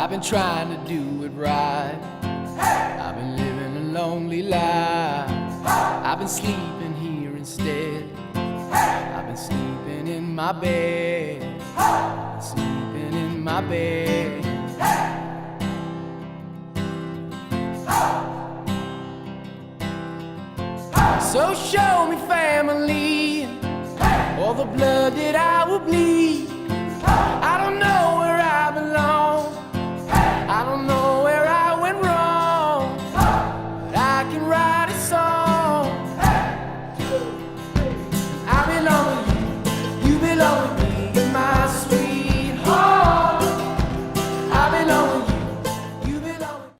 I've been trying to do it right. I've been living a lonely life. I've been sleeping here instead. I've been sleeping in my bed. Sleeping in my bed. So show me family, all the blood that I will bleed.